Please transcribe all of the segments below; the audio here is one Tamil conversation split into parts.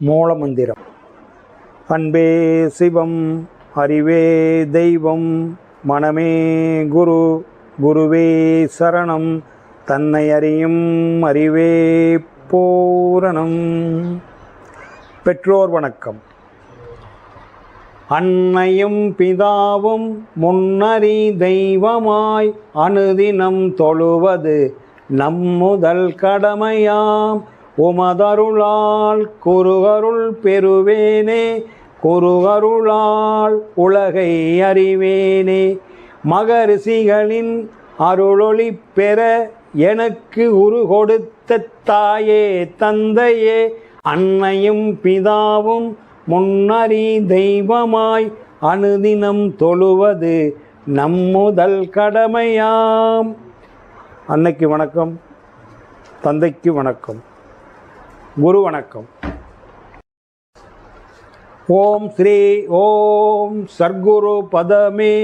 மூலமந்திரம். அன்பே சிவம், அறிவே தெய்வம், மனமே குரு, குருவே சரணம், தன்னை அறியும் அறிவே பூரணம். பெற்றோர் வணக்கம். அன்னையும் பிதாவும் முன்னறி தெய்வமாய் அனுதினம் தொழுவது நம்முதல் கடமையாம். உமதருளால் குருகருள் பெறுவேனே, குருகருளால் உலகை அறிவேனே. மகரிஷிகளின் அருளொளி பெற எனக்கு உரு கொடுத்த தாயே தந்தையே, அன்னையும் பிதாவும் முன்னறி தெய்வமாய் அனுதினம் தொழுவது நம்முதல் கடமையாம். அன்னைக்கு வணக்கம், தந்தைக்கு வணக்கம், குரு வணக்கம். ஓம் ஸ்ரீ ஓம் சர்க்குரு பதமே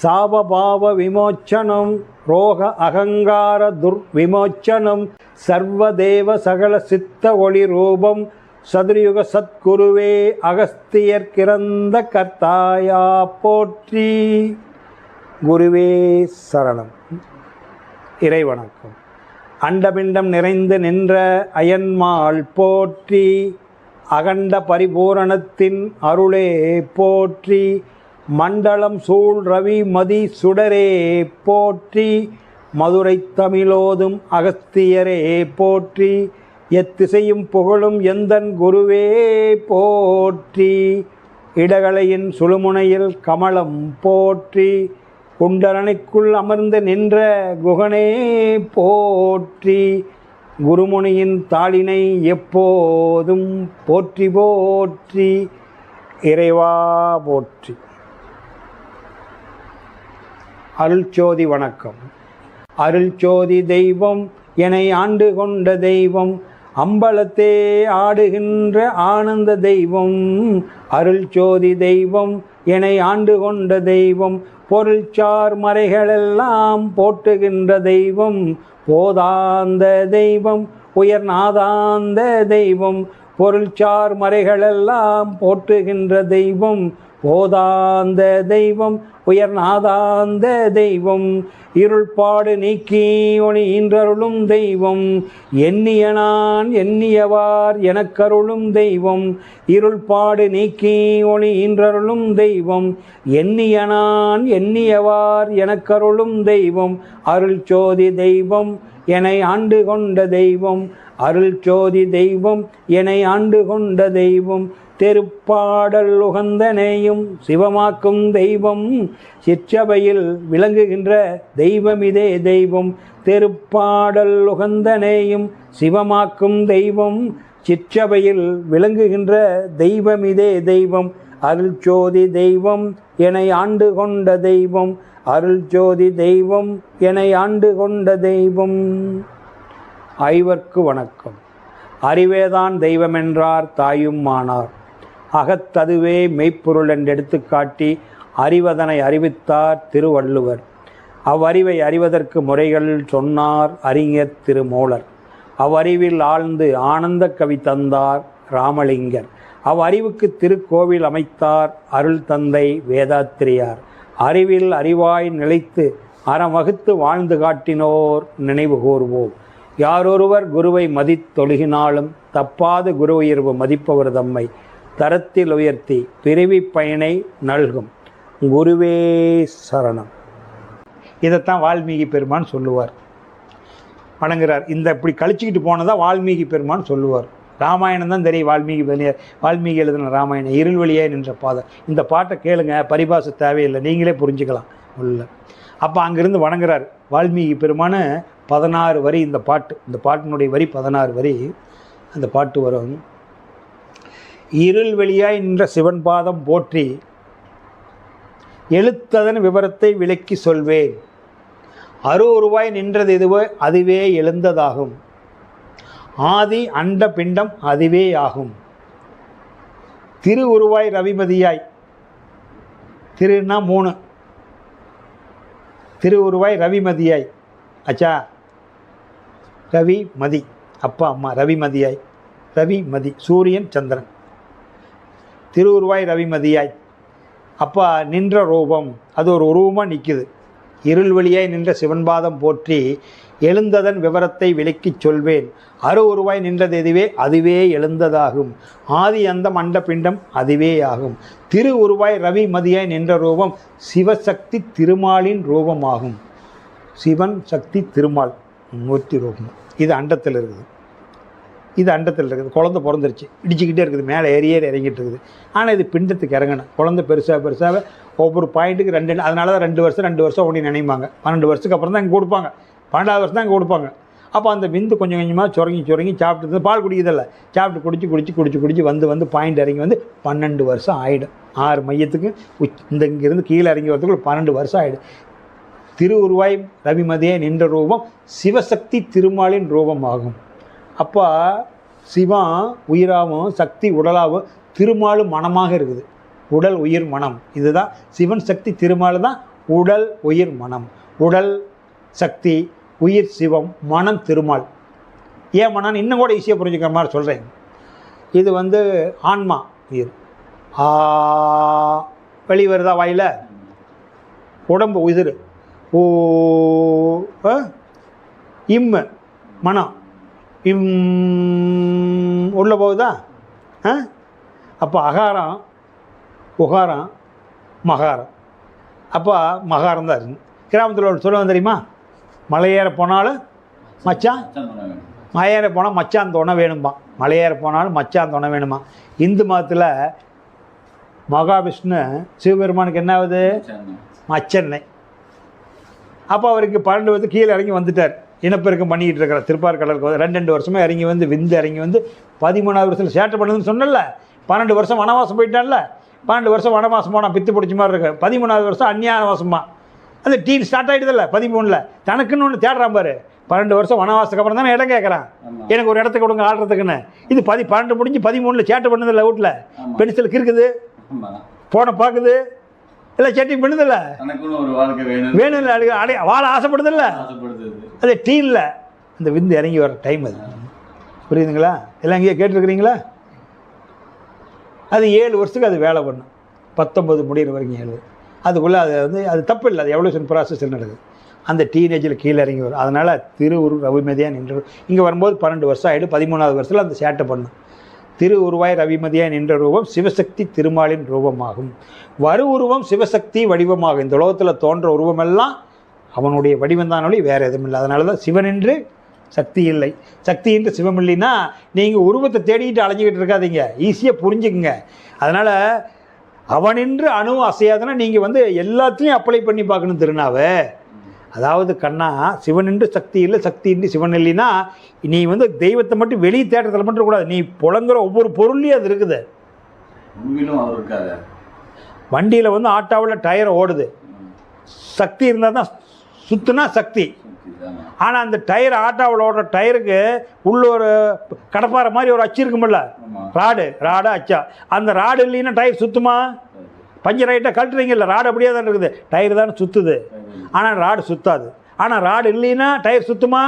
சாபபாவ விமோச்சனம், ரோக அகங்கார துர்விமோச்சனம், சர்வதேவ சகல சித்த ஒளி ரூபம், சதுர்யுக சத்குருவே அகஸ்தியர் கிறந்த கர்த்தாயா போற்றி. குருவே சரணம். இறை வணக்கம். அண்டபிண்டம் நிறைந்து நின்ற அயன்மாள் போற்றி, அகண்ட பரிபூரணத்தின் அருளே போற்றி, மண்டலம் சூழ் ரவி மதி சுடரே போற்றி, மதுரை தமிழோதும் அகஸ்தியரே போற்றி, எத்திசையும் புகழும் எந்தன் குருவே போற்றி. இடகலையின் சுழுமுனையில் கமலம் போற்றி, குண்டரணைக்குள் அமர்ந்து நின்ற குகனே போற்றி, குருமுனியின் தாளினை எப்போதும் போற்றி போற்றி. இறைவா போற்றி. அருள்சோதி வணக்கம். அருள்சோதி தெய்வம் என்னை ஆண்டு கொண்ட தெய்வம், அம்பலத்தே ஆடுகின்ற ஆனந்த தெய்வம். அருள்சோதி தெய்வம் என்னை ஆண்டு கொண்ட தெய்வம், பொருள்சார் மறைகளெல்லாம் போட்டுகின்ற தெய்வம். போதாந்த தெய்வம், உயர்நாதாந்த தெய்வம், பொருள்சார் மறைகளெல்லாம் போட்டுகின்ற தெய்வம். போதாந்த தெய்வம், உயர்நாதாந்த தெய்வம், இருள்பாடு நீக்கி ஒளி ஈன்றருளும் தெய்வம். எண்ணிய நான் எண்ணியவார் எனக்கருளும் தெய்வம். இருள்பாடு நீக்கி ஒளி ஈன்றருளும் தெய்வம். எண்ணிய நான் எண்ணியவார் எனக்கருளும் தெய்வம். அருள்சோதி தெய்வம் என்னை ஆண்டு கொண்ட தெய்வம். அருள்சோதி தெய்வம் என்னை ஆண்டு கொண்ட தெய்வம். தெருப்பாடல் உகந்தனையும் சிவமாக்கும் தெய்வம், சிற்றபையில் விளங்குகின்ற தெய்வம் இதே தெய்வம். தெருப்பாடல் உகந்தனையும் சிவமாக்கும் தெய்வம், சிற்றபையில் விளங்குகின்ற தெய்வம் இதே தெய்வம். அருள்சோதி தெய்வம் என்னை ஆண்டு கொண்ட தெய்வம். அருள்சோதி தெய்வம் என்னை ஆண்டு கொண்ட தெய்வம். ஐவர்க்கு வணக்கம். அறிவேதான் தெய்வமென்றார் தாயும் ஆனார். அகத்ததுவே மெய்ப்பொருள் என்றெடுத்து காட்டி அறிவதனை அறிவித்தார் திருவள்ளுவர். அவ்வறிவை அறிவதற்கு முறைகள் சொன்னார் அறிஞர் திருமூலர். அவ்வறிவில் ஆழ்ந்து ஆனந்த கவி தந்தார் ராமலிங்கர். அவ்வறிவுக்கு திருக்கோவில் அமைத்தார் அருள் தந்தை வேதாத்திரியார். அறிவில் அறிவாய் நிலைத்து அறம் வகுத்து வாழ்ந்து காட்டினோர் நினைவு கூர்வோம். யாரொருவர் குருவை மதித்தொழுகினாலும் தப்பாது குரு உயர்வு மதிப்பவர் தம்மை தரத்தில் உயர்த்தி பிறவி பயனை நல்கும். குருவே சரணம். இதைத்தான் வால்மீகி பெருமான் சொல்லுவார், வணங்குறார். இந்த இப்படி கழிச்சிக்கிட்டு போனதான் வால்மீகி பெருமான் சொல்லுவார். ராமாயணம் தான் தெரியும். வால்மீகி எழுதின ராமாயணம். இருள் வழியாய் நின்ற பாதம். இந்த பாட்டை கேளுங்க, பரிபாச தேவையில்லை, நீங்களே புரிஞ்சுக்கலாம் உள்ள. அப்போ அங்கிருந்து வணங்குறார் வால்மீகி பெருமான. 16 வரி இந்த பாட்டு. இந்த பாட்டினுடைய வரி 16 வரி. அந்த பாட்டு வரும். இருள் வெளியாய் நின்ற சிவன் பாதம் போற்றி, எழுத்ததன் விவரத்தை விளக்கி சொல்வேன். அருவுருவாய் நின்றது எதுவோ அதுவே எழுந்ததாகும். ஆதி அண்ட பிண்டம் அதுவே ஆகும். திரு உருவாய் ரவிமதியாய், திருன்னா 3, திரு உருவாய் ரவிமதியாய். அச்சா, ரவி மதி அப்பா அம்மா, ரவிமதியாய் ரவிமதி, சூரியன் சந்திரன். திருவுருவாய் ரவிமதியாய். அப்போ நின்ற ரூபம், அது ஒரு உருவமாக நிற்குது. இருள் வழியாய் நின்ற சிவன்பாதம் போற்றி எழுந்ததன் விவரத்தை விளக்கிச் சொல்வேன். அரு உருவாய் நின்றது எதுவே அதுவே எழுந்ததாகும். ஆதி அந்தம் அண்ட பிண்டம் அதுவே ஆகும். திரு உருவாய் ரவி மதியாய் நின்ற ரூபம் சிவசக்தி திருமாலின் ரூபமாகும். சிவன் சக்தி திருமால் மூர்த்தி ரூபம். இது அண்டத்தில் இருக்குது, இது அண்டத்தில் இருக்குது. குழந்தை பிறந்துருச்சு, இடிச்சிக்கிட்டே இருக்குது, மேலே ஏறி இறங்கிட்டு இருக்குது. ஆனால் இது பிண்டத்துக்கு இறங்கணும். குழந்தை பெருசாக ஒவ்வொரு பாயிண்ட்டுக்கு 2, அதனால தான் 2 வருஷம் ஒன்று நினைப்பாங்க. 12 வருஷத்துக்கு அப்புறம் தான் இங்கே கொடுப்பாங்க, 12வது வருஷம் தான் இங்கே கொடுப்பாங்க. அப்போ அந்த விந்து கொஞ்சம் கொஞ்சமாக சுரங்கி சாப்பிட்டு பால் குடிக்கிறதில்ல, சாப்பிட்டு குடிச்சு வந்து பாயிண்ட் இறங்கி வந்து 12 வருஷம் ஆகிடும். 6 மையத்துக்கு இங்கேருந்து கீழே இறங்கி வரதுக்குள்ள 12 வருஷம் ஆகிடும். திருவுருவாய் ரவிமதியே நின்ற ரூபம் சிவசக்தி திருமாலின் ரூபமாகும். அப்போ சிவம் உயிராகவும் சக்தி உடலாகவும் திருமாலும் மனமாக இருக்குது. உடல் உயிர் மனம், இதுதான் சிவன் சக்தி திருமால் தான் உடல் உயிர் மனம். உடல் சக்தி, உயிர் சிவம், மனம் திருமால். ஏன் மனம் இன்னும் கூட ஈஸியாக புரிஞ்சுக்கிற மாதிரி சொல்கிறேன். இது வந்து ஆன்மா உயிர். வெளிவருதா வாயில், உடம்பு உயிர். ஓ இம்மு மனம், உள்ளே போகுதா? அப்போ அகாரம், உகாரம், மகாரம். அப்போ மகாரம் தான் இருக்குது. கிராமத்தில் ஒரு சொல்லுவாங்க தெரியுமா? மலையேற போனாலும் மச்சான், மலையேற போனால் மச்சான் துணை வேணுமா. மலையேற போனாலும் மச்சான் துணை வேணுமா. இந்து மதத்தில் மகாவிஷ்ணு சிவபெருமானுக்கு என்ன ஆகுது? மச்சன்னை. அப்போ அவருக்கு 12 வருஷம் கீழே இறங்கி வந்துட்டார். இனப்பெருக்கம் பண்ணிக்கிட்டு இருக்கிற திருப்பார்கடலுக்கு 2 வருஷமாக இறங்கி வந்து விந்து இறங்கி வந்து 13வது வருஷத்தில் சேட்டை பண்ணுதுன்னு சொன்னல. 12 வருஷம் வனவாசம் போயிட்டான்ல. 12 வருஷம் வனவாசம் போனால் பித்து பிடிச்ச மாதிரி இருக்கு. 13வது வருஷம் அந்நியானவாசமா. அந்த டீன் ஸ்டார்ட் ஆகிடுதில்ல 13ல். தனக்குன்னு ஒன்று தேடுறான் பாரு. 12 வருஷம் வனவாசத்துக்கு அப்புறம் தானே இடம் கேட்குறான். எனக்கு ஒரு இடத்துக்கு கொடுங்க ஆடுறதுக்குன்னு. இது 12 முடிஞ்சு 13ல் சேட்டை பண்ணுதில்ல. வீட்டில் பென்சிலுக்கு இருக்குது, போனை பார்க்குது, இல்லை செட்டிங் பண்ணுதில்ல, வேணும் அடைய வாழ ஆசைப்படுதில்ல. அது டீனில் அந்த விந்து இறங்கி வர டைம் அது. புரியுதுங்களா? எல்லாம் இங்கேயே கேட்டுருக்குறீங்களா? அது 7 வருஷத்துக்கு அது வேலை பண்ணும். 19 முடிகிற வரைக்கும் 7. அதுக்குள்ளே அது வந்து அது தப்பு இல்லை, அது எவல்யூஷன் ப்ராசஸ் நடக்குது. அந்த டீனேஜில் கீழே இறங்கி வரும். அதனால் திருவுரு ரவிமதியாக நின்று இங்கே வரும்போது 12 வருஷம் ஆகிடும். 13வது வருஷத்தில் அந்த சேட்டை பண்ணும். திரு உருவாய் ரவிமதியாக நின்ற ரூபம் சிவசக்தி திருமாலின் ரூபமாகும். வரு உருவம் சிவசக்தி வடிவமாகும். இந்த உலகத்தில் தோன்ற உருவமெல்லாம் அவனுடைய வடிவம் தான், வேறு எதுவும் இல்லை. அதனால தான் சிவனின்று சக்தி இல்லை, சக்தி என்று சிவம் இல்லைன்னா நீங்கள் உருவத்தை தேடிக்கிட்டு அலைஞ்சிக்கிட்டு இருக்காதீங்க. ஈஸியாக புரிஞ்சுக்குங்க. அதனால் அவனின்று அணு அசையாதுன்னா நீங்கள் வந்து எல்லாத்துலேயும் அப்ளை பண்ணி பார்க்கணும் திருநாவை. அதாவது கண்ணா, சிவனின்று சக்தி இல்லை, சக்தி இன்றி சிவன் இல்லைன்னா நீ வந்து தெய்வத்தை மட்டும் வெளியே தேட்டத்தில் மட்டும் கூடாது. நீ புலங்குற ஒவ்வொரு பொருள்லையும் அது இருக்குது. வண்டியில் வந்து ஆட்டோவில் டயர் ஓடுது, சக்தி இருந்தால் தான் சுற்றுனா சக்தி. ஆனால் அந்த டயர் ஆட்டோவில் ஓடுற டயருக்கு உள்ள ஒரு கடப்பாறை மாதிரி ஒரு அச்சு இருக்குமில்ல, ராடு அச்சா. அந்த ராடு இல்லைன்னா டயர் சுற்றுமா? பஞ்சர் ஆகிட்டா கழட்டுறீங்கல்ல, ராடு அப்படியே தான் இருக்குது. டயர் தானே சுற்றுது, ஆனால் ராடு சுற்றாது. ஆனால் ராடு இல்லைன்னா டயர் சுற்றுமா?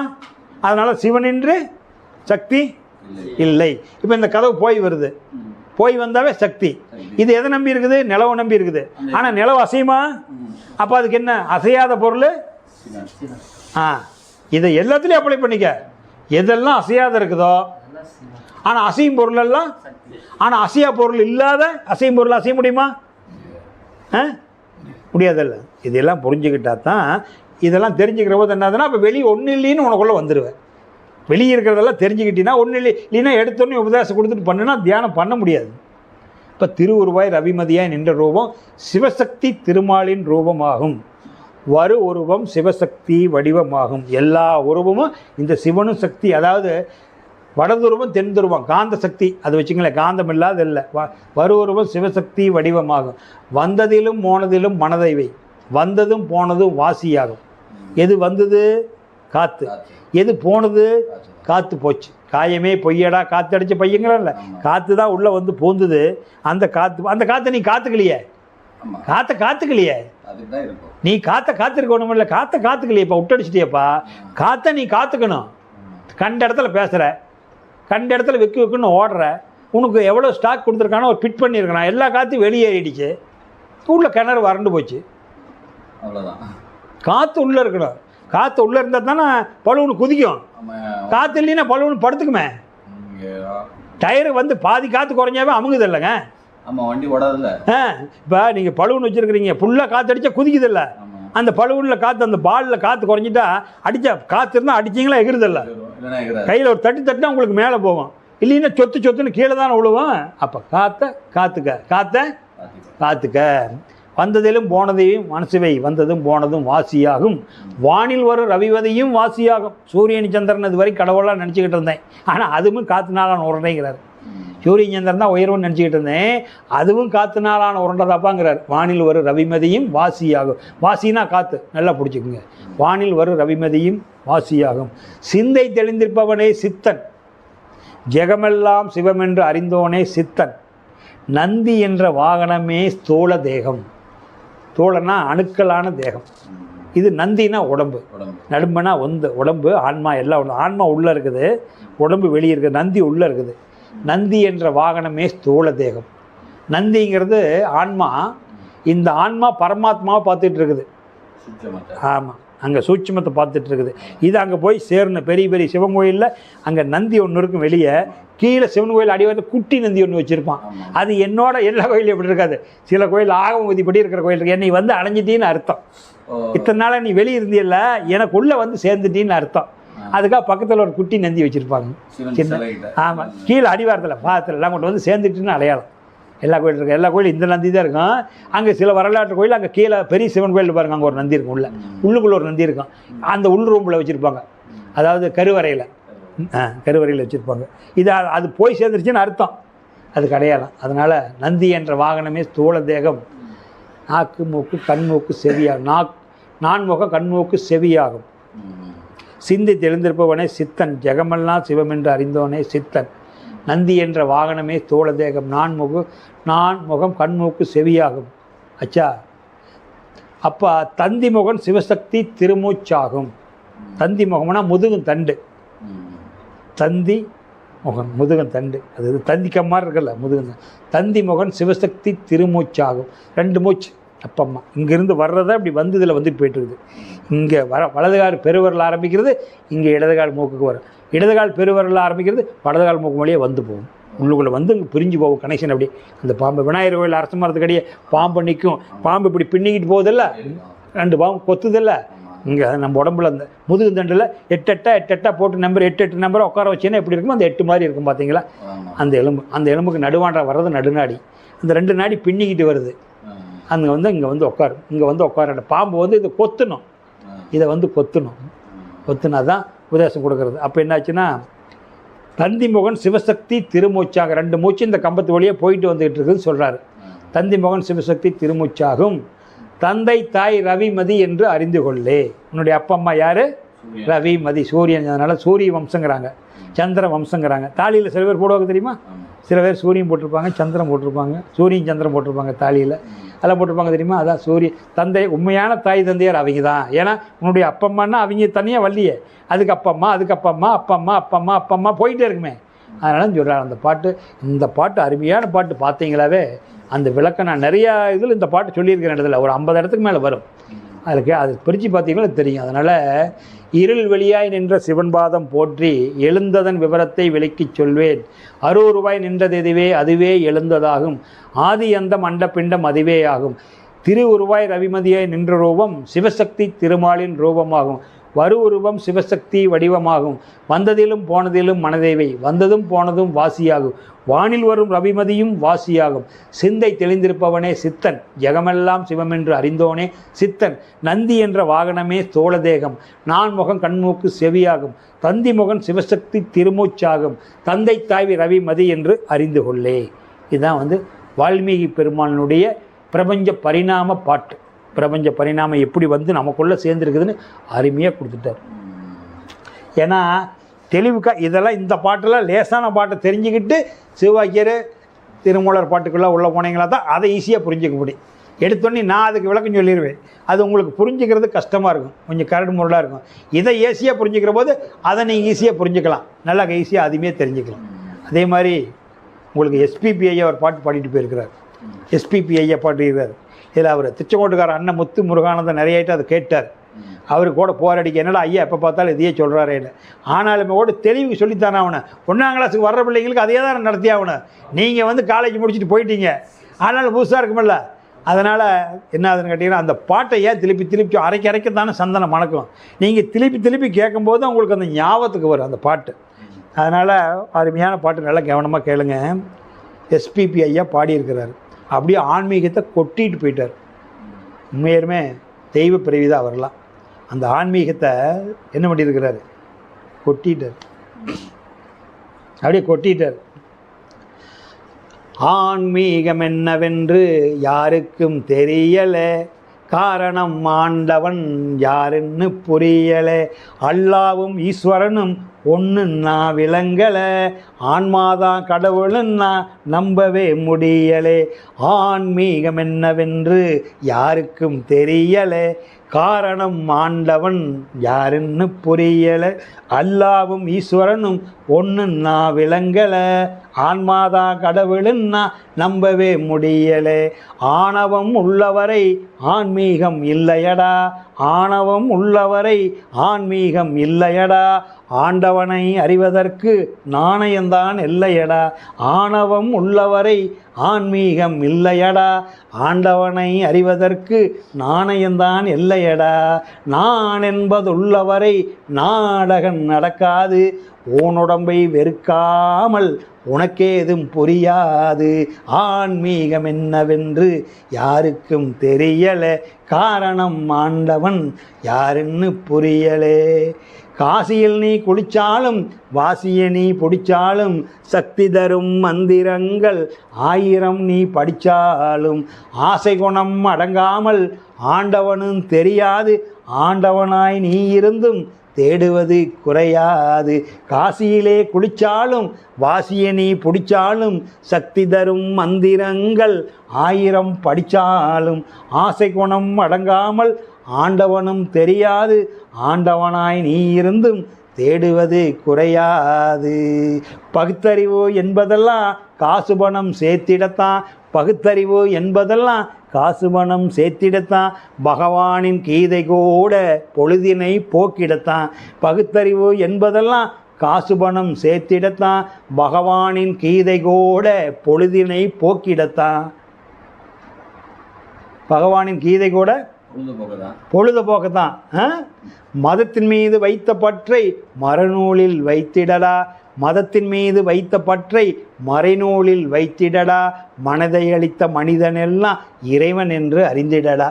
அதனால் சிவனின்று சக்தி இல்லை. இப்போ இந்த கதவு போய் வருது, போய் வந்தாவே சக்தி. இது எதை நம்பி இருக்குது? நிலவை நம்பி இருக்குது. ஆனால் நிலவு அசையுமா? அப்போ அதுக்கு என்ன? அசையாத பொருள். இதை எல்லாத்துலேயும் அப்ளை பண்ணிக்க. எதெல்லாம் அசையாத இருக்குதோ, ஆனால் அசையும் பொருள் எல்லாம். ஆனால் அசையா பொருள் இல்லாத அசையும் பொருள் அசைய முடியுமா? முடியாதல்ல. இதெல்லாம் புரிஞ்சுக்கிட்டா தான், இதெல்லாம் தெரிஞ்சுக்கிற போது என்னதுன்னா அப்போ வெளியே ஒன்றும் இல்லைன்னு உனக்குள்ளே வந்துடுவேன். வெளியே இருக்கிறதெல்லாம் தெரிஞ்சுக்கிட்டீங்கன்னா ஒன்றும் இல்லை, இல்லைன்னா எடுத்தோடனே உபதேசம் கொடுத்துட்டு பண்ணுன்னா தியானம் பண்ண முடியாது. இப்போ திருவுருவாய் ரவிமதியாய் நின்ற ரூபம் சிவசக்தி திருமாலின் ரூபமாகும். வரு உருவம் சிவசக்தி வடிவமாகும். எல்லா உருவமும் இந்த சிவனும் சக்தி. அதாவது வடதுருவம் தென் துருவம் காந்த சக்தி, அது வச்சுங்களேன், காந்தம் இல்லாத இல்லை. வரு உருவம் சிவசக்தி வடிவமாகும். வந்ததிலும் போனதிலும் மனதைவை, வந்ததும் போனதும் வாசியாகும். எது வந்தது? காற்று. எது போனது? காற்று போச்சு. காயமே பொய்யடா காற்று அடித்த பையங்கள, காற்று தான் உள்ளே வந்து பூந்துது. அந்த காற்றை நீ காத்துக்கலையே, காத்துக்கலையே, நீ காத்திருக்கணும் இல்லை, காத்துக்கலையேப்பா, விட்டடிச்சிட்டியப்பா. காற்றை நீ காத்துக்கணும். கண்ட இடத்துல பேசுகிற, கண்ட இடத்துல வைக்குன்னு ஓடுற, உனக்கு எவ்வளோ ஸ்டாக் கொடுத்துருக்கானோ ஒரு ஃபிட் பண்ணியிருக்கான், எல்லா காற்று வெளியேறிடுச்சு, உள்ள கிணறு வறண்டு போச்சு. அவ்வளோதான். காற்று உள்ளே இருக்கணும், காற்று உள்ளே இருந்தால் தானே பழுவுன்னு குதிக்கும். காற்று இல்லைன்னா பழுவுன்னு படுத்துக்குமே. டயரு வந்து பாதி காற்று குறைஞ்சாவே அமுங்குது இல்லைங்க. ஆமாம், வண்டி ஓடாதுல்ல. இப்போ நீங்கள் பழுவுன்னு வச்சுருக்கிறீங்க, ஃபுல்லாக காற்று அடித்தா குதிக்குது இல்லை, அந்த பழுவுனில் காற்று அந்த பாலில் காற்று குறைஞ்சிட்டா அடித்தா காற்று இருந்தால் அடிச்சிங்களா எகிருதில்ல, கையில் ஒரு தட்டுனா உங்களுக்கு மேலே போகும், இல்லைன்னா சொத்துன்னு கீழே தானே விழுவோம். அப்போ காத்துக்க வந்ததிலும் போனதையும் மனசுவை, வந்ததும் போனதும் வாசியாகும், வானில் வரும் ரவிவதையும் வாசியாகும். சூரியன் சந்திரன் இது வரை கடவுளாக நினச்சிக்கிட்டு இருந்தேன், ஆனால் அதுவும் காற்று நாளான உருண்டைங்கிறார். சூரியன் சந்திரன் தான் உயர்வுன்னு நினச்சிக்கிட்டு இருந்தேன், அதுவும் காற்று நாளான உருண்டைதாப்பாங்கிறார். வானில் வரும் ரவிமதியும் வாசியாகும். வாசினா காற்று, நல்லா பிடிச்சிக்குங்க. வானில் வரும் ரவிமதியும் வாசியாகும். சிந்தை தெளிந்திருப்பவனே சித்தன், ஜெகமெல்லாம் சிவமென்று அறிந்தோனே சித்தன். நந்தி என்ற வாகனமே ஸ்தூல தேகம். தோழனா அணுக்களான தேகம், இது நந்தினா உடம்பு, நடும்பனா உடம்பு, ஆன்மா எல்லாம் ஒன்று. ஆன்மா உள்ளே இருக்குது, உடம்பு வெளியே இருக்குது, நந்தி உள்ளே இருக்குது. நந்தி என்ற வாகனமே ஸ்தூல தேகம். நந்திங்கிறது ஆன்மா, இந்த ஆன்மா பரமாத்மாவை பார்த்துட்டு இருக்குது. ஆமாம், அங்கே சூட்சுமத்தை பார்த்துட்டு இருக்குது. இது அங்கே போய் சேரணும். பெரிய பெரிய சிவன் கோயிலில் அங்கே நந்தி ஒன்று இருக்கும், வெளியே கீழே சிவன் கோயில் அடிவாரத்தில் குட்டி நந்தி ஒன்று வச்சுருப்பான். அது என்னோட எல்லா கோயிலும் எப்படி இருக்காது, சில கோயில் ஆகம விதிப்படி இருக்கிற கோயில் இருக்கு. என்னை வந்து அடைஞ்சிட்டின்னு அர்த்தம். இத்தனை நாளாக நீ வெளியே இருந்தியல்ல, எனக்கு உள்ளே வந்து சேர்ந்துட்டின்னு அர்த்தம். அதுக்காக பக்கத்தில் ஒரு குட்டி நந்தி வச்சுருப்பாங்க, சின்ன. ஆமாம், கீழே அடிவாரத்தில் பாதத்தில் எல்லாம் கொண்டு வந்து சேர்ந்துட்டுன்னு அடையாளம். எல்லா கோயில் இருக்குது, எல்லா கோயிலும் இந்த நந்தி தான் இருக்கும். அங்கே சில வரலாற்று கோயில் அங்கே கீழே பெரிய சிவன் கோயில் பாருங்க, அங்கே ஒரு நந்தி இருக்கும், உள்ளுக்குள்ளே ஒரு நந்தி இருக்கும். அந்த உள் ரூமில் வச்சுருப்பாங்க, அதாவது கருவறையில் வச்சுருப்பாங்க. இது அது போய் சேர்ந்துருச்சுன்னு அர்த்தம், அதுக்கு அடையாளம். அதனால் நந்தி என்ற வாகனமே ஸ்தூல தேகம். நாக்கு மூக்கு கண்மூக்கு செவியாகும். நான்முகம் கண்மூக்கு செவியாகும். சிந்தி தெளிந்திருப்பவனே சித்தன், ஜெகமெல்லாம் சிவமென்று அறிந்தோனே சித்தன். நந்தி என்ற வாகனமே ஸ்தூல தேகம். நான்முகம் கண்மூக்கு செவியாகும். அச்சா, அப்போ தந்தி முகன் சிவசக்தி திருமூச்சாகும். தந்தி முகம்னா முதுகும் தண்டு, தந்தி முகன் முதுகன் தண்டு, அது தந்திக்கம்மாரி இருக்குல்ல முதுகன். தந்தி முகன் சிவசக்தி திருமூச்சாகும். 2 மூச்சு அப்பம்மா இங்கேருந்து வர்றதை அப்படி வந்து இதில் வந்துட்டு போயிட்டுருக்குது. இங்கே வலதுகால் பெருவரில் ஆரம்பிக்கிறது, இங்கே இடதுகால் மூக்குக்கு வரும். இடதுகால் பெருவரில் ஆரம்பிக்கிறது, வலதுகால் மூக்கு வழியே வந்து போகும், உள்ளுக்குள்ளே வந்து இங்கே பிரிஞ்சு போகும் கனெக்ஷன். அப்படி அந்த பாம்பு விநாயகர் கோயில் அரச மரத்துக்கடியே பாம்பு நிற்கும், பாம்பு இப்படி பின்னிக்கிட்டு போகுதில்ல, 2 பாம்பு கொத்துதில்ல. இங்கே நம்ம உடம்புல அந்த முதுகு தண்டில் 8 போட்டு நம்பர் 8 நம்பரை உட்கார வச்சேன்னா எப்படி இருக்குமோ அந்த 8 மாதிரி இருக்கும் பார்த்தீங்களா. அந்த எலும்புக்கு நடுவாண்டா வர்றது நடுநாடி, அந்த 2 நாடி பின்னிக்கிட்டு வருது. அங்கே வந்து இங்கே வந்து உட்காரும், இங்கே வந்து உட்கார. பாம்பு வந்து இதை கொத்தணும், இதை வந்து கொத்துனா தான் உபதேசம் கொடுக்கறது. அப்போ என்னாச்சுன்னா தந்தி முகன் சிவசக்தி திருமூச்சாக 2 மூச்சு இந்த கம்பத்து வழியே போயிட்டு வந்துக்கிட்டு இருக்குதுன்னு சொல்கிறாரு. தந்தி முகன் சிவசக்தி திருமூச்சாகும். தந்தை தாய் ரவிமதி என்று அறிந்து கொள்ளே. உன்னுடைய அப்பா அம்மா யார்? ரவிமதி, சூரியன். அதனால் சூரிய வம்சங்கிறாங்க, சந்திர வம்சங்கிறாங்க. தாலியில் சில பேர் போடுவாங்க தெரியுமா, சில பேர் சூரியன் போட்டிருப்பாங்க, சந்திரன் போட்டிருப்பாங்க, சூரியன் சந்திரன் போட்டிருப்பாங்க தாலியில், அதெல்லாம் போட்டிருப்பாங்க தெரியுமா. அதான் சூரிய தந்தை. உண்மையான தாய் தந்தையார் அவங்க தான். ஏன்னா உன்னுடைய அப்பம்மானா அவங்க தனியாக வரலையே, அதுக்கு அப்பம்மா, அதுக்கு அப்பம்மா, அப்பம்மா, அப்பம்மா, அப்பம்மா போயிட்டே இருக்குமே. அதனால சொல்கிறார் அந்த பாட்டு. இந்த பாட்டு அருமையான பாட்டு. பார்த்தீங்களாவே அந்த விளக்கம் நான் நிறையா இதில் இந்த பாட்டு சொல்லியிருக்கிறேன் இடத்துல, ஒரு 50 இடத்துக்கு மேலே வரும். அதுக்கு அது பிரித்து பார்த்தீங்கன்னா தெரியும். அதனால் இருள் வெளியாய் நின்ற சிவன்பாதம் போற்றி எழுந்ததன் விவரத்தை விளக்கிச் சொல்வேன். அருவுருவாய் நின்றது எதுவே அதுவே எழுந்ததாகும். ஆதி அந்தம் அண்ட பிண்டம் அதுவே ஆகும். திரு உருவாய் ரவிமதியாய் நின்ற ரூபம் சிவசக்தி திருமாலின் ரூபமாகும். வரு உருவம் சிவசக்தி வடிவமாகும். வந்ததிலும் போனதிலும் மனதேவை, வந்ததும் போனதும் வாசியாகும். வானில் வரும் ரவிமதியும் வாசியாகும். சிந்தை தெளிந்திருப்பவனே சித்தன், ஜெகமெல்லாம் சிவமென்று அறிந்தோனே சித்தன். நந்தி என்ற வாகனமே தோளதேகம். நான்முகம் கண்மூக்கு செவியாகும். தந்தி முகன் சிவசக்தி திருமூச்சாகும். தந்தை தாய்வி ரவிமதி என்று அறிந்து கொள்ளே. இதுதான் வந்து வால்மீகி பெருமானுடைய பிரபஞ்ச பரிணாம பாட்டு. பிரபஞ்ச பரிணாமம் எப்படி வந்து நமக்குள்ளே சேர்ந்துருக்குதுன்னு அருமையாக கொடுத்துட்டார். ஏன்னா தெளிவுக்காக இதெல்லாம் இந்த பாட்டெல்லாம் லேசான பாட்டை தெரிஞ்சுக்கிட்டு சிவவாக்கியர் திருமூலர் பாட்டுக்குள்ளே உள்ளே போனீங்களா தான் அதை ஈஸியாக புரிஞ்சிக்க முடியும். எடுத்தோடனே நான் அதுக்கு விளக்கம் சொல்லிடுவேன். அது உங்களுக்கு புரிஞ்சுக்கிறது கஷ்டமாக இருக்கும், கொஞ்சம் கரடு முரடாக இருக்கும். இதை ஈஸியாக புரிஞ்சுக்கிற போது அதை நீங்கள் ஈஸியாக புரிஞ்சுக்கலாம், நல்லா ஈஸியாக அதுவுமே தெரிஞ்சுக்கலாம். அதே மாதிரி உங்களுக்கு எஸ்பிபி ஐயா ஒரு பாட்டு பாடிட்டு போயிருக்கிறார். எஸ்பிபி ஐயா பாடிருக்கிறார். இதில் அவர் திருச்செங்கோட்டுக்கார அண்ணன் முத்து முருகானந்தம் நிறையாட்டு அதை கேட்டார். அவருக்கு கூட போராடிக்க என்னடா ஐயா எப்போ பார்த்தாலும் இதையே சொல்கிறாரேன்னு. ஆனாலுமே கூட தெளிவுக்கு சொல்லித்தானே அவனை. 1ஆம் கிளாஸுக்கு வர்ற பிள்ளைங்களுக்கு அதையே தான் நடத்தி ஆகணும். நீங்கள் வந்து காலேஜ் முடிச்சுட்டு போயிட்டீங்க, ஆனாலும் புதுசாக இருக்குமில்ல. அதனால் என்ன ஆகுதுன்னு கேட்டிங்கன்னா, அந்த பாட்டை ஏன் திருப்பி அரைக்கத்தானே சந்தனம் மணக்கும். நீங்கள் திருப்பி கேட்கும்போது உங்களுக்கு அந்த ஞாபகத்துக்கு வரும் அந்த பாட்டு. அதனால் அருமையான பாட்டு, நல்லா கவனமாக கேளுங்க. எஸ்பிபி ஐயா பாடியிருக்கிறார். அப்படியே ஆன்மீகத்தை கொட்டிட்டு போயிட்டார். உண்மையுமே தெய்வ பிறவிதான் அவரெல்லாம். அந்த ஆன்மீகத்தை என்ன பண்ணியிருக்கிறாரு, கொட்டிட்டார், அப்படியே கொட்டிட்டார். ஆன்மீகம் என்னவென்று யாருக்கும் தெரியலை, காரணம் ஆண்டவன் யாருன்னு புரியலை, அல்லாவும் ஈஸ்வரனும் ஒன்றுன்னா விளங்கலை, ஆன்மாதான் கடவுளுன்னா நம்பவே முடியலை. ஆன்மீகம் என்னவென்று யாருக்கும் தெரியலை, காரணம் ஆண்டவன் யாருன்னு புரியலை, அல்லாவும் ஈஸ்வரனும் ஒன்றுன்னா விளங்கலை, ஆன்மாதான் கடவுளுன்னா நம்பவே முடியலை. ஆணவம் உள்ளவரை ஆன்மீகம் இல்லையடா, ஆணவம் உள்ளவரை ஆன்மீகம் இல்லையடா, ஆண்டவனை அறிவதற்கு நாணயம்தான் இல்லையடா, ஆணவம் உள்ளவரை ஆன்மீகம் இல்லையடா, ஆண்டவனை அறிவதற்கு நாணயம்தான் இல்லையடா, நான் என்பதுள்ளவரை நாடகம் நடக்காது, உன்னுடம்பை வெறுக்காமல் உனக்கேதும் புரியாது, ஆன்மீகம் என்னவென்று யாருக்கும் தெரியலை, காரணம் ஆண்டவன் யாருன்னு புரியலே. காசியில் நீ குளிச்சாலும் வாசியை நீ பிடிச்சாலும், சக்தி தரும் மந்திரங்கள் 1000 நீ படித்தாலும், ஆசை குணம் அடங்காமல் ஆண்டவனும் தெரியாது, ஆண்டவனாய் நீ இருந்தும் தேடுவது குறையாது. காசியிலே குளிச்சாலும் வாசியை நீ பிடிச்சாலும், சக்தி தரும் மந்திரங்கள் 1000 படித்தாலும், ஆசை குணம் அடங்காமல் ஆண்டவனும் தெரியாது, ஆண்டவனாய் நீ இருந்தும் தேடுவது குறையாது. பகுத்தறிவு என்பதெல்லாம் காசு பணம் சேர்த்திடத்தான், பகுத்தறிவு என்பதெல்லாம் காசு பணம் சேர்த்திடத்தான், பகவானின் கீதை கூட பொழுதினை போக்கிடத்தான், பகுத்தறிவு என்பதெல்லாம் காசு பணம் சேர்த்திடத்தான், பகவானின் கீதை கூட பொழுதினை போக்கிடத்தான். பகவானின் கீதை கூட பொழுதுபோக்கத்தான். மதத்தின் மீது வைத்த பற்றை மறைநூலில் வைத்திடடா, மதத்தின் மீது வைத்த பற்றை மறைநூலில் வைத்திடடா, மனதை அளித்த மனிதனெல்லாம் இறைவன் என்று அறிந்திடடா.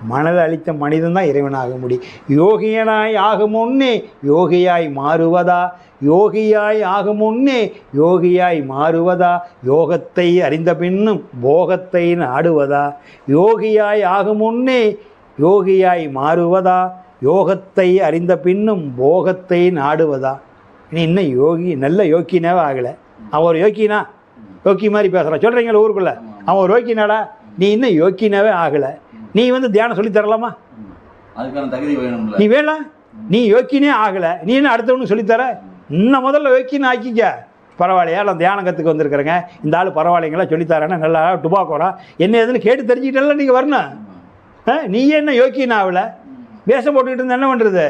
மனதை அளித்த மனிதன் தான் இறைவனாக முடியும். யோகியனாய் ஆகும் முன்னே யோகியாய் மாறுவதா, யோகியாய் ஆகும் முன்னே யோகியாய் மாறுவதா, யோகத்தை அறிந்த பின்னும் போகத்தை நாடுவதா, யோகியாய் ஆகும் முன்னே யோகியாய் மாறுவதா, யோகத்தை அறிந்த பின்னும் போகத்தை நாடுவதா. நீ இன்னும் யோகி, நல்ல யோக்கினாவே ஆகலை. அவன் ஒரு யோக்கினா, யோக்கி மாதிரி பேசுகிறான் சொல்கிறீங்களா ஊருக்குள்ளே, அவன் ஒரு யோக்கினாடா, நீ இன்னும் யோக்கினாவே ஆகலை. நீ வந்து தியானம் சொல்லி தரலாமா? அதுக்கான தகுதி வேணும். நீ வேணாம், நீ யோக்கினே ஆகலை, நீ என்ன அடுத்தவனுக்கு சொல்லித்தர? இன்னும் முதல்ல யோக்கின்னு ஆக்கிக்க. பரவாயில்லையா, நான் தியானம் கற்றுக்க வந்திருக்கிறேங்க, இந்த ஆள் பரவாயில்லைங்களா சொல்லித்தரேன்னா, நல்லா டுபாக்கோரா என்ன எதுன்னு கேட்டு தெரிஞ்சுக்கிட்டல நீங்கள் வரணும். நீ என்ன யோக்கியன் ஆகலை, வேஷம் போட்டுக்கிட்டு இருந்தா என்ன பண்ணுறது?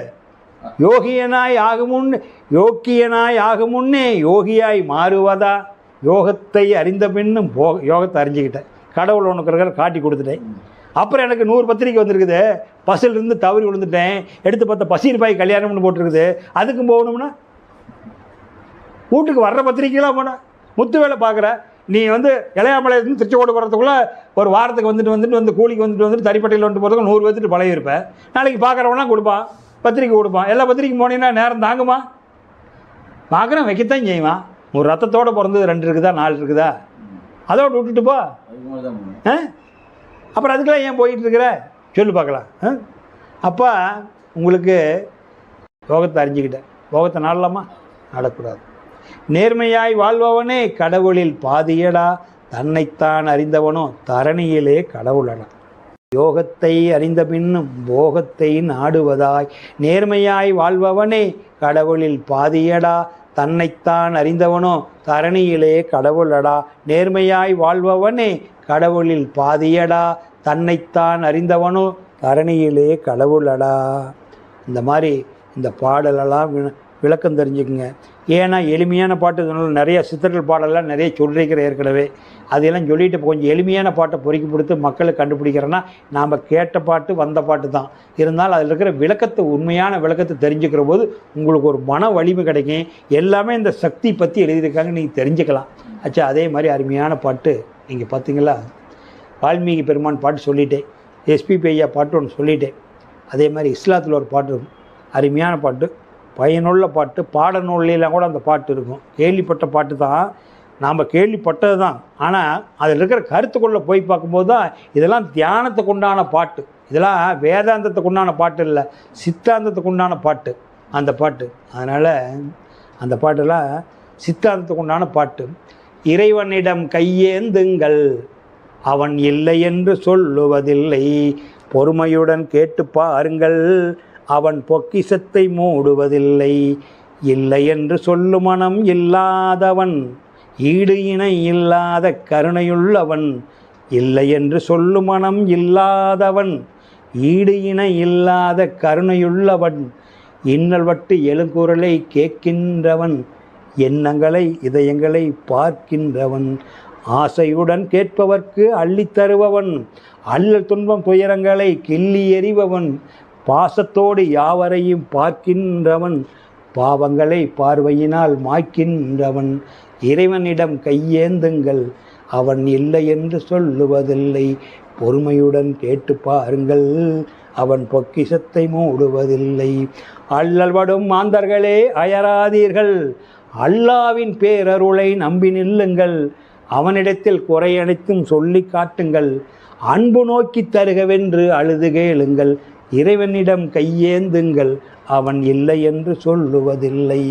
யோகியனாய் ஆகுமுன்னே யோக்கியனாய் ஆகுமுன்னே யோகியாய் மாறுவதா, யோகத்தை அறிந்த பின்னும் யோகத்தை அறிஞ்சிக்கிட்டேன், கடவுள் உனக்கு இருக்கிற காட்டி கொடுத்துட்டேன். அப்புறம் எனக்கு 100 பத்திரிக்கை வந்திருக்குது, பஸ்ஸிலிருந்து தவறி விழுந்துட்டேன், எடுத்து பார்த்தா பசீர் பாய் கல்யாணம்னு போட்டிருக்குது, அதுக்கும் போகணும்னா வீட்டுக்கு வர்ற பத்திரிக்கைலாம் போன முத்து வேலை பார்க்குற. நீ வந்து இளையாமலையிலேருந்து திருச்செங்கோடு போகிறதுக்குள்ளே ஒரு வாரத்துக்கு வந்து கூலிக்கு வந்துட்டு தறிப்பட்டையில் வந்துட்டு போகிறதுக்கு 100 பேர்த்துட்டு பழகிருப்பேன். நாளைக்கு பார்க்குறவங்களாம் கொடுப்பான், பத்திரிக்கை கொடுப்பான். எல்லா பத்திரிக்கை போனீங்கன்னா நேரம் தாங்குமா? பார்க்குறேன் வைக்கத்தான் செய்வான். ஒரு ரத்தத்தோடு பிறந்தது 2 இருக்குதா 4 இருக்குதா, அதோடு விட்டுட்டு போ. அப்புறம் அதுக்கெல்லாம் ஏன் போயிட்டுருக்கிற சொல்லு பார்க்கலாம். அப்போ உங்களுக்கு யோகத்தை அறிஞ்சிக்கிட்டேன், யோகத்தை நாடலாமா? நாடக்கூடாது. நேர்மையாய் வாழ்பவனே கடவுளில் பாதியடா, தன்னைத்தான் அறிந்தவனோ தரணியிலே கடவுளடா. யோகத்தை அறிந்த பின்னும் போகத்தை நாடுவதாய் நேர்மையாய் வாழ்பவனே கடவுளில் பாதியடா. தன்னைத்தான் அறிந்தவனோ தரணியிலே கடவுளடா. நேர்மையாய் வாழ்பவனே கடவுளில் பாதியடா. தன்னைத்தான் அறிந்தவனோ தரணியிலே கடவுளடா. இந்த மாதிரி இந்த பாடலெல்லாம் விளக்கம் தெரிஞ்சுக்குங்க. ஏன்னா எளிமையான பாட்டு சொன்னாலும் நிறைய சித்தர்கள் பாடலாம் நிறைய சொல்லியிருக்கிற ஏற்கனவே. அதையெல்லாம் சொல்லிட்டு கொஞ்சம் எளிமையான பாட்டை பொறுக்கி கொடுத்து மக்களுக்கு கண்டுபிடிக்கிறேன்னா நாம் கேட்ட பாட்டு வந்த பாட்டு தான் இருந்தாலும் அதில் இருக்கிற விளக்கத்தை உண்மையான விளக்கத்தை தெரிஞ்சுக்கிற போது உங்களுக்கு ஒரு மன வலிமை கிடைக்கும். எல்லாமே இந்த சக்தி பற்றி எழுதியிருக்காங்க, நீங்கள் தெரிஞ்சுக்கலாம். ஆச்சா, அதே மாதிரி அருமையான பாட்டு நீங்கள் பார்த்தீங்களா, வால்மீகி பெருமான் பாட்டு சொல்லிட்டேன், எஸ்பிபி ஐயா பாட்டு ஒன்று சொல்லிட்டேன். அதே மாதிரி இஸ்லாத்தில் ஒரு பாட்டு இருக்கும், அருமையான பாட்டு, பயனுள்ள பாட்டு, பாடநூல்லாம் கூட அந்த பாட்டு இருக்கும். கேள்விப்பட்ட பாட்டு தான், நாம் கேள்விப்பட்டது தான். ஆனால் அதில் இருக்கிற கருத்துக்குள்ளே போய் பார்க்கும்போது தான் இதெல்லாம் தியானத்துக்கு உண்டான பாட்டு, இதெல்லாம் வேதாந்தத்துக்கு உண்டான பாட்டு இல்லை, சித்தாந்தத்துக்கு உண்டான பாட்டு அந்த பாட்டு. அதனால் அந்த பாட்டெல்லாம் சித்தாந்தத்துக்கு உண்டான பாட்டு. இறைவனிடம் கையேந்துங்கள், அவன் இல்லை என்று சொல்லுவதில்லை, பொறுமையுடன் கேட்டு பாருங்கள், அவன் பொக்கிஷத்தை மூடுவதில்லை. இல்லை என்று சொல்லு மனம் இல்லாதவன், ஈடு இணை இல்லாத கருணையுள்ளவன். இல்லை என்று சொல்லு மனம் இல்லாதவன், ஈடு இணை இல்லாத கருணையுள்ளவன். இன்னல் வட்டு எழுங்குரலை கேட்கின்றவன், எண்ணங்களை இதயங்களை பார்க்கின்றவன். ஆசையுடன் கேட்பவர்க்கு அள்ளித்தருபவன், அல்லல் துன்பம் துயரங்களை கிள்ளி எறிபவன். பாசத்தோடு யாவரையும் பார்க்கின்றவன், பாவங்களை பார்வையினால் மாய்க்கின்றவன். இறைவனிடம் கையேந்துங்கள், அவன் இல்லை என்று சொல்லுவதில்லை, பொறுமையுடன் கேட்டு பாருங்கள், அவன் பொக்கிஷத்தை மூடுவதில்லை. அல்லல்படும் மாந்தர்களே அயராதீர்கள், அல்லாவின் பேரருளை நம்பி நில்லுங்கள், அவனிடத்தில் குறையனைத்தும் சொல்லி காட்டுங்கள், அன்பு நோக்கி தருகவென்று அழுது கேளுங்கள். இறைவனிடம் கையேந்துங்கள், அவன் இல்லை என்று சொல்லுவதில்லை.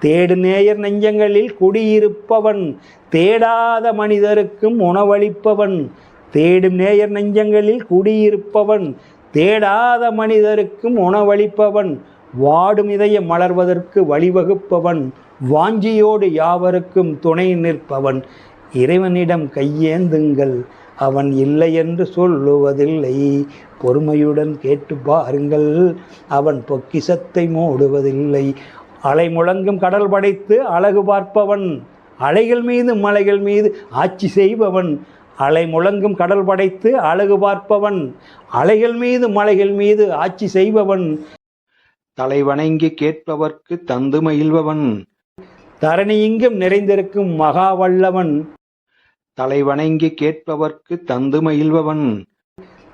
தேடு நேயர் நெஞ்சங்களில் குடியிருப்பவன், தேடாத மனிதருக்கும் உணவளிப்பவன். தேடும் நேயர் நெஞ்சங்களில் குடியிருப்பவன், தேடாத மனிதருக்கும் உணவளிப்பவன். வாடும் இதயம் மலர்வதற்கு வழிவகுப்பவன், வாஞ்சியோடு யாவருக்கும் துணை நிற்பவன். இறைவனிடம் கையேந்துங்கள், அவன் இல்லை என்று சொல்லுவதில்லை, பொறுமையுடன் கேட்டு பாருங்கள், அவன் பொக்கிஷத்தை மூடுவதில்லை. அலை முழங்கும் கடல் படைத்து அழகு பார்ப்பவன், அலைகள் மீது மலைகள் மீது ஆட்சி செய்பவன். அலை முழங்கும் கடல் படைத்து அழகு பார்ப்பவன், அலைகள் மீது மலைகள் மீது ஆட்சி செய்பவன். தலை வணங்கி கேட்பவர்க்கு தந்து மகிழ்பவன், தரணி இங்கும் நிறைந்திருக்கும் மகா வல்லவன். தலை வணங்கி கேட்பவர்க்கு தந்து மகிழ்பவன்,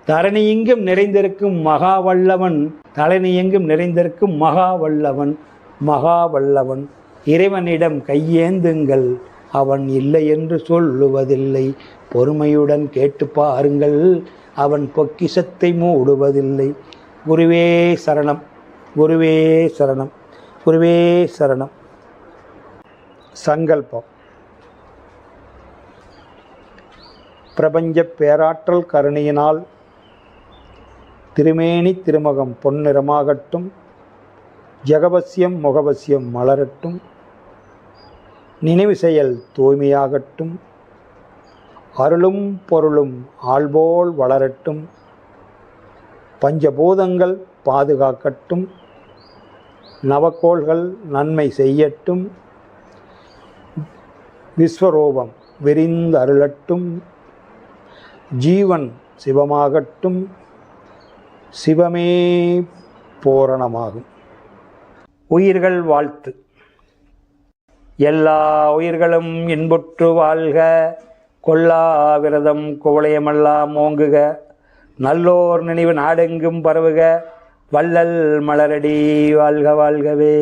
தரணி இங்கும் நிறைந்திருக்கும் மகா வல்லவன். தரணி எங்கும் நிறைந்திருக்கும் மகா வல்லவன், மகா வல்லவன். இறைவனிடம் கையேந்துங்கள், அவன் இல்லை என்று சொல்லுவதில்லை, பொறுமையுடன் கேட்டு பாருங்கள், அவன் பொக்கிஷத்தை மூடுவதில்லை. குருவே சரணம், குருவே சரணம், குருவே சரணம். சங்கல்பம். பிரபஞ்ச பேராற்றல் கருணையினால் திருமேனி திருமகம் பொன்னிறமாகட்டும், ஜெகவசியம் முகவசியம் மலரட்டும், நினைவு செயல் தூய்மையாகட்டும், அருளும் பொருளும் ஆள்போல் வளரட்டும், பஞ்சபூதங்கள் பாதுகாக்கட்டும், நவக்கோள்கள் நன்மை செய்யட்டும், விஸ்வரூபம் விரிந்து அருளட்டும், ஜீவன் சிவமாகட்டும், சிவமே பூரணமாகும். உயிர்கள் வாழ்த்து. எல்லா உயிர்களும் இன்புற்று வாழ்க, கொல்லா விரதம் குவளையமெல்லாம் ஓங்குக, நல்லோர் நினைவு நாடெங்கும் பரவுக, வள்ளல் மலரடி வாழ்க வாழ்கவே.